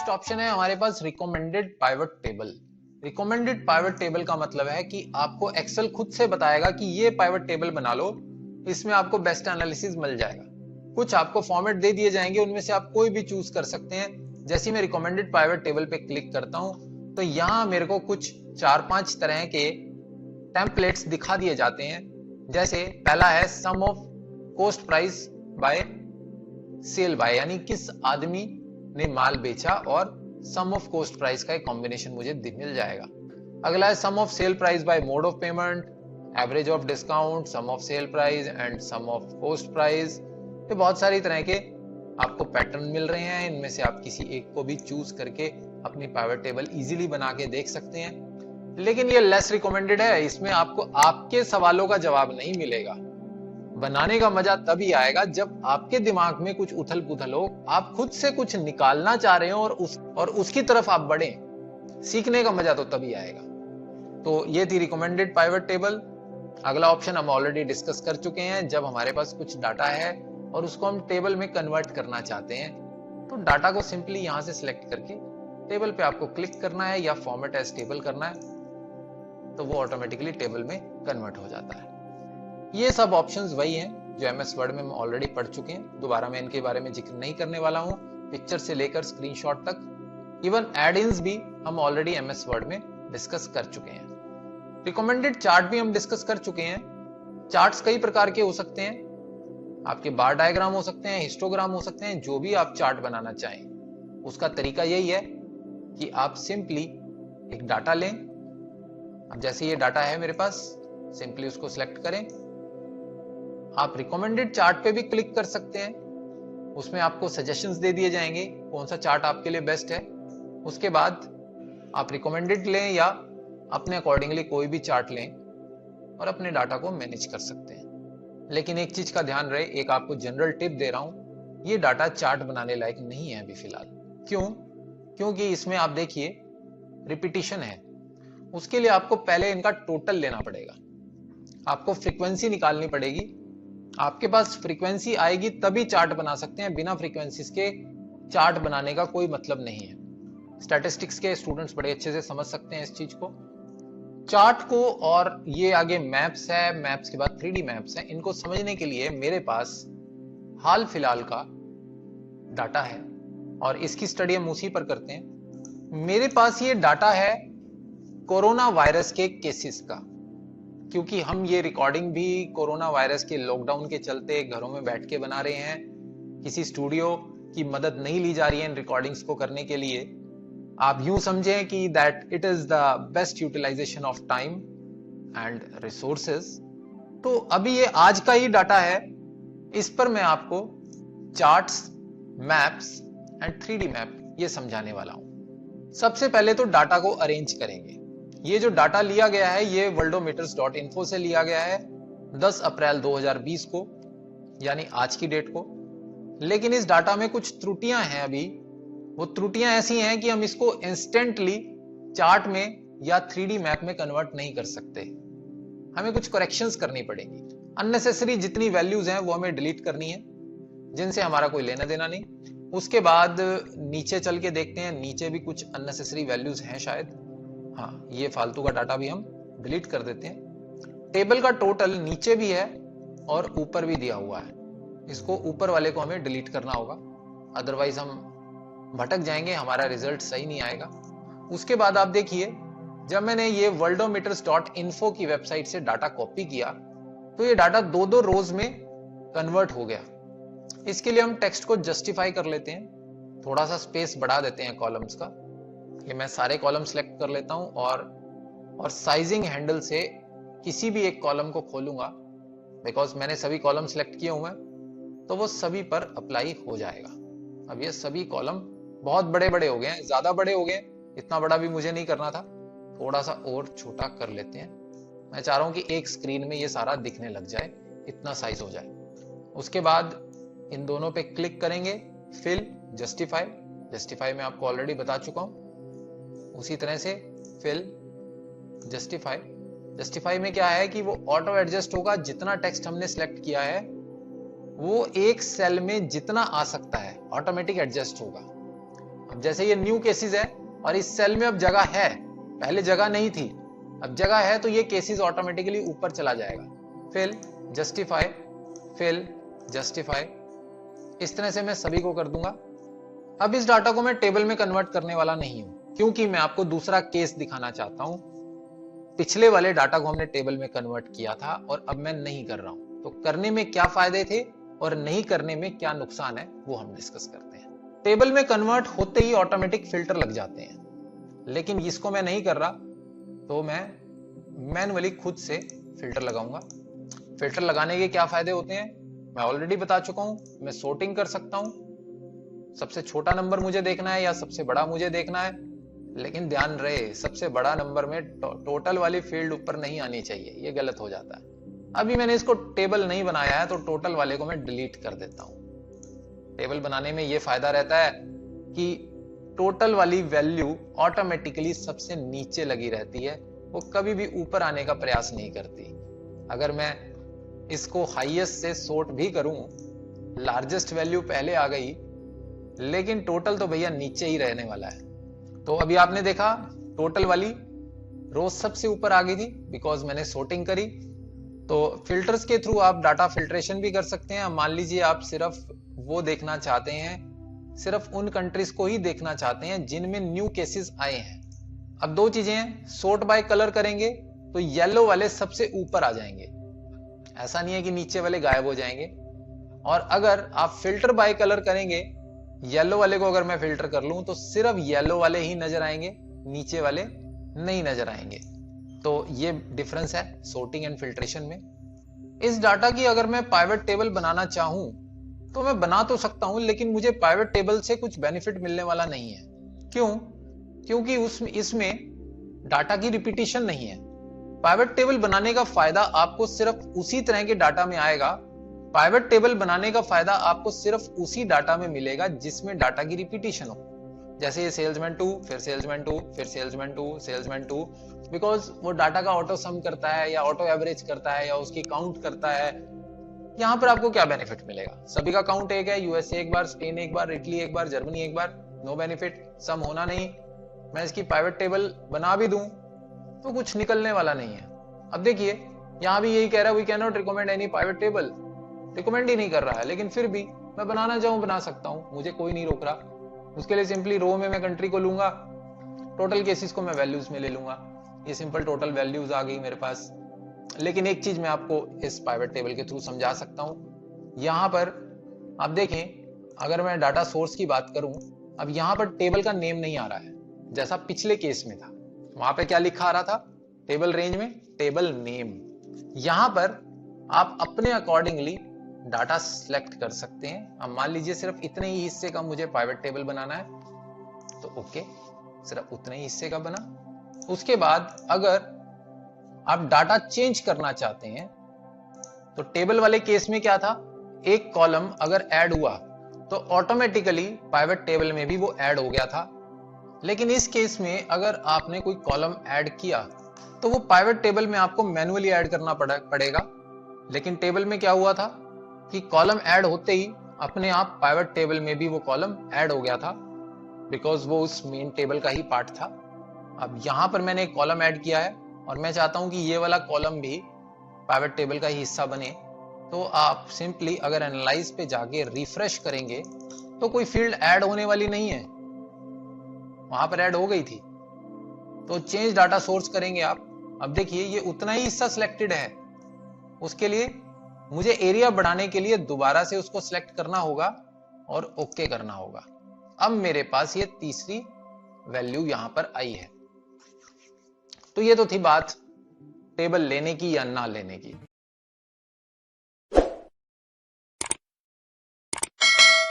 Next option है हमारे पास recommended pivot table. Recommended pivot table का मतलब है कि आपको एक्सेल खुद से बताएगा कि ये पाइवट टेबल बना लो, इसमें आपको बेस्ट एनालिसिस मिल जाएगा। कुछ आपको फॉर्मेट दे दिए जाएंगे, उनमें से आप कोई भी चूज कर सकते हैं। जैसे मैं रिकमेंडेड पाइवट टेबल पे क्लिक करता हूं तो यहां मेरे को कुछ 4-5 तरह के टेम्पलेट्स दिखा दिए जाते हैं। जैसे पहला है sum of cost price by sale by, यानी किस आदमी ने माल बेचा, और सम ऑफ कॉस्ट प्राइस का एक कॉम्बिनेशन मुझे मिल जाएगा। अगला है sum of sale price by mode of payment, average of discount, sum of sale price and sum of cost price. ये बहुत सारी तरह के आपको पैटर्न मिल रहे हैं, इनमें से आप किसी एक को भी चूज करके अपनी पाइवट टेबल इजीली बना के देख सकते हैं। लेकिन ये लेस रिकमेंडेड है, इसमें आपको आपके सवालों का जवाब नहीं मिलेगा। बनाने का मजा तभी आएगा जब आपके दिमाग में कुछ उथल पुथल हो, आप खुद से कुछ निकालना चाह रहे हो और उसकी तरफ आप बढ़े। सीखने का मजा तो तभी आएगा। तो ये थी रिकमेंडेड पाइवट टेबल। अगला ऑप्शन हम ऑलरेडी डिस्कस कर चुके हैं, जब हमारे पास कुछ डाटा है और उसको हम टेबल में कन्वर्ट करना चाहते हैं तो डाटा को सिंपली यहां से सिलेक्ट करके टेबल पे आपको क्लिक करना है या फॉर्मेट एज टेबल करना है, तो वो ऑटोमेटिकली टेबल में कन्वर्ट हो जाता है। ये सब ऑप्शंस वही हैं जो एमएस वर्ड में हम ऑलरेडी पढ़ चुके हैं, दोबारा मैं इनके बारे में जिक्र नहीं करने वाला हूं। पिक्चर से लेकर स्क्रीनशॉट तक, इवन एड-इन्स भी हम ऑलरेडी एमएस वर्ड में डिस्कस कर चुके हैं। रिकमेंडेड चार्ट भी हम डिस्कस कर चुके हैं। चार्ट्स कई प्रकार के हो सकते हैं, आपके बार डायग्राम हो सकते हैं, हिस्टोग्राम हो सकते हैं, जो भी आप चार्ट बनाना चाहें। उसका तरीका यही है कि आप सिंपली एक डाटा लें। अब जैसे ये डाटा है मेरे पास, सिंपली उसको सिलेक्ट करें। आप रिकमेंडेड चार्ट पे भी क्लिक कर सकते हैं, उसमें आपको सजेशंस दे दिए जाएंगे कौन सा चार्ट आपके लिए बेस्ट है। उसके बाद आप रिकमेंडेड लें या अपने अकॉर्डिंगली कोई भी चार्ट लें और अपने डाटा को मैनेज कर सकते हैं। लेकिन एक चीज का ध्यान रहे, एक आपको जनरल टिप दे रहा हूं, ये डाटा चार्ट बनाने लायक नहीं है अभी फिलहाल। क्यों? क्योंकि इसमें आप देखिए रिपीटिशन है। उसके लिए आपको पहले इनका टोटल लेना पड़ेगा, आपको फ्रीक्वेंसी निकालनी पड़ेगी। आपके पास फ्रीक्वेंसी आएगी तभी चार्ट बना सकते हैं, बिना फ्रीक्वेंसीज के चार्ट बनाने का कोई मतलब नहीं है। स्टैटिस्टिक्स के स्टूडेंट्स बड़े अच्छे से समझ सकते हैं इस चीज को, चार्ट को। और ये आगे मैप्स है, मैप्स के बाद 3D मैप्स है। इनको समझने के लिए मेरे पास हाल फिलहाल का डाटा है और इसकी स्टडी हम उसी पर करते हैं। मेरे पास ये डाटा है कोरोना वायरस के केसेस का, क्योंकि हम ये रिकॉर्डिंग भी कोरोना वायरस के लॉकडाउन के चलते घरों में बैठ के बना रहे हैं। किसी स्टूडियो की मदद नहीं ली जा रही है इन रिकॉर्डिंग्स को करने के लिए। आप यूं समझें कि that it is the best utilization of time and resources. तो अभी ये आज का ही डाटा है, इस पर मैं आपको charts, maps and 3D map ये समझाने वाला हूं। सबसे पहले तो डाटा को अरेंज करेंगे। ये जो डाटा लिया गया है ये worldometers.info से लिया गया है 10 अप्रैल 2020 को, यानी आज की डेट को। लेकिन इस डाटा में कुछ त्रुटियां हैं। अभी वो त्रुटियां ऐसी हैं कि हम इसको इंस्टेंटली चार्ट में या 3D मैप में कन्वर्ट नहीं कर सकते, हमें कुछ करेक्शंस करनी पड़ेगी। अननेसेसरी जितनी वैल्यूज हैं वो हमें डिलीट करनी है, जिनसे हमारा कोई लेना देना नहीं। उसके बाद नीचे चल के देखते हैं, नीचे भी कुछ अननेसेसरी वैल्यूज हैं शायद। हाँ, ये फालतू का डाटा भी हम डिलीट कर देते हैं। टेबल का टोटल नीचे भी है और ऊपर भी दिया हुआ है, इसको ऊपर वाले को हमें डिलीट करना होगा, अदरवाइज हम भटक जाएंगे, हमारा रिजल्ट सही नहीं आएगा। उसके बाद आप देखिए, जब मैंने ये worldometers.info की वेबसाइट से डाटा कॉपी किया तो ये डाटा 2-2 रोज में कन्वर्ट हो गया। इसके लिए हम टेक्स्ट को जस्टिफाई कर लेते हैं, थोड़ा सा स्पेस बढ़ा देते हैं कॉलम्स का। ये मैं सारे कॉलम सेलेक्ट कर लेता हूं और साइजिंग हैंडल से किसी भी एक कॉलम को खोलूंगा, बिकॉज मैंने सभी कॉलम सेलेक्ट किए हुए हैं, तो वो सभी पर अप्लाई हो जाएगा। अब ये सभी कॉलम बहुत बड़े बड़े हो गए हैं, ज्यादा बड़े हो गए, इतना बड़ा भी मुझे नहीं करना था, थोड़ा सा और छोटा कर लेते हैं। मैं चाह रहा हूं कि एक स्क्रीन में ये सारा दिखने लग जाए, इतना साइज हो जाए। उसके बाद इन दोनों पे क्लिक करेंगे, फिल, जस्टिफाई। जस्टिफाई में आपको ऑलरेडी बता चुका हूं, उसी तरह से फिल, जस्टिफाई। जस्टिफाई में क्या है कि वो ऑटो एडजस्ट होगा, जितना टेक्स्ट हमने सिलेक्ट किया है वो एक सेल में जितना आ सकता है ऑटोमेटिक एडजस्ट होगा। अब जैसे ये न्यू केसेस है और इस सेल में अब जगह है, पहले जगह नहीं थी, अब जगह है, तो ये केसेस ऑटोमेटिकली ऊपर चला जाएगा। फिल, जस्टिफाई, फिल, जस्टिफाई, इस तरह से मैं सभी को कर दूंगा। अब इस डाटा को मैं टेबल में कन्वर्ट करने वाला नहीं हूं, क्योंकि मैं आपको दूसरा केस दिखाना चाहता हूं। पिछले वाले डाटा को हमने टेबल में कन्वर्ट किया था और अब मैं नहीं कर रहा हूं, तो करने में क्या फायदे थे और नहीं करने में क्या नुकसान है वो हम डिस्कस करते हैं। टेबल में कन्वर्ट होते ही ऑटोमेटिक फिल्टर लग जाते हैं, लेकिन इसको मैं नहीं कर रहा, तो मैं मैन्युअली खुद से फिल्टर लगाऊंगा। फिल्टर लगाने के क्या फायदे होते हैं मैं ऑलरेडी बता चुका हूं। मैं सॉर्टिंग कर सकता हूं, सबसे छोटा नंबर मुझे देखना है या सबसे बड़ा मुझे देखना है, लेकिन ध्यान रहे सबसे बड़ा नंबर में टोटल वाली फील्ड ऊपर नहीं आनी चाहिए, ये गलत हो जाता है। अभी मैंने इसको टेबल नहीं बनाया है, तो टोटल वाले को मैं डिलीट कर देता हूं। टेबल बनाने में ये फायदा रहता है कि टोटल वाली वैल्यू ऑटोमेटिकली सबसे नीचे लगी रहती है, वो कभी भी ऊपर आने का प्रयास नहीं करती। अगर मैं इसको हाईएस्ट से सॉर्ट भी करूं, लार्जेस्ट वैल्यू पहले आ गई, लेकिन टोटल तो भैया नीचे ही रहने वाला है। तो अभी आपने देखा टोटल वाली रो सबसे ऊपर आ गई थी, बिकॉज मैंने सॉर्टिंग करी। तो फिल्टर्स के थ्रू आप डाटा फिल्ट्रेशन भी कर सकते हैं। मान लीजिए आप सिर्फ वो देखना चाहते हैं, सिर्फ उन कंट्रीज को ही देखना चाहते हैं जिनमें न्यू केसेस आए हैं। अब दो चीजें हैं, सॉर्ट बाय कलर करेंगे तो येलो वाले सबसे ऊपर आ जाएंगे, ऐसा नहीं है कि नीचे वाले गायब हो जाएंगे। और अगर आप फिल्टर बाय कलर करेंगे, येलो वाले को अगर मैं फिल्टर कर लूं तो सिर्फ येलो वाले ही नजर आएंगे, नीचे वाले नहीं नजर आएंगे। तो ये डिफरेंस है सॉर्टिंग एंड फिल्ट्रेशन में। इस डाटा की अगर मैं पाइवट टेबल बनाना चाहूं तो मैं बना तो सकता हूं, लेकिन मुझे पाइवट टेबल से कुछ बेनिफिट मिलने वाला नहीं है। क्यों? क्योंकि इसमें डाटा की रिपीटिशन नहीं है। पाइवट टेबल बनाने का फायदा आपको सिर्फ उसी तरह के डाटा में आएगा। पाइवट टेबल बनाने का फायदा आपको सिर्फ उसी डाटा में मिलेगा जिसमें डाटा की रिपीटिशन हो। जैसे ये सेल्समैन 2, फिर सेल्समैन 2, फिर सेल्समैन 2, सेल्समैन 2, बिकॉज वो डाटा का ऑटो सम करता है या ऑटो एवरेज करता है या उसकी काउंट करता है। यहां पर आपको क्या बेनिफिट मिलेगा? सभी का काउंट एक है, यूएसए एक बार, स्पेन एक बार, इटली एक बार, जर्मनी एक बार, नो बेनिफिट, सम होना नहीं। मैं इसकी पाइवट टेबल बना भी दूं तो कुछ निकलने वाला नहीं है। अब देखिए यहां भी यही कह रहा है, we can not recommend any pivot table, recommend ही नहीं कर रहा है, लेकिन फिर भी मैं बनाना चाहूं बना सकता हूं, मुझे कोई नहीं रोक रहा। उसके लिए सिंपली रो में मैं कंट्री को लूंगा, टोटल केसेस को मैं वैल्यूज में ले लूंगा। ये सिंपल टोटल वैल्यूज आ गई मेरे पास। लेकिन एक चीज मैं आपको इस पाइवट टेबल के थ्रू समझा सकता हूं। यहां पर आप देखें, अगर मैं डाटा सोर्स की बात करूं, अब यहां पर टेबल का नेम नहीं आ रहा है जैसा पिछले केस में था। वहां पे क्या लिखा आ रहा था टेबल रेंज में? Table name. यहां पर आप अपने अकॉर्डिंगली डाटा सिलेक्ट कर सकते हैं। अब मान लीजिए सिर्फ इतने ही हिस्से का मुझे पाइवट टेबल बनाना है, तो ओके, सिर्फ उतने ही हिस्से का बना। उसके बाद अगर आप डाटा चेंज करना चाहते हैं, तो टेबल वाले केस में क्या था, एक कॉलम अगर ऐड हुआ तो ऑटोमेटिकली पाइवट टेबल में भी वो ऐड हो गया था। लेकिन इस केस में अगर आपने कोई कॉलम ऐड किया तो वो पाइवट टेबल में आपको मैन्युअली ऐड करना पड़ेगा। लेकिन टेबल में क्या हुआ था कि कॉलम ऐड होते ही अपने आप पाइवट टेबल में भी वो कॉलम ऐड हो गया था, बिकॉज वो उस मेन टेबल का ही पार्ट था। अब यहां पर मैंने एक कॉलम ऐड किया है और मैं चाहता हूं कि ये वाला कॉलम भी पाइवट टेबल का ही हिस्सा बने। तो आप सिंपली अगर एनालाइज पे जाके रिफ्रेश करेंगे तो कोई फील्ड ऐड होने वाली नहीं है, वहां पर ऐड हो गई थी। तो चेंज डाटा सोर्स करेंगे आप। अब देखिए ये उतना ही हिस्सा सिलेक्टेड है, उसके लिए मुझे एरिया बढ़ाने के लिए दोबारा से उसको सिलेक्ट करना होगा और ओके करना होगा। अब मेरे पास ये तीसरी वैल्यू यहां पर आई है। तो ये तो थी बात टेबल लेने की या ना लेने की।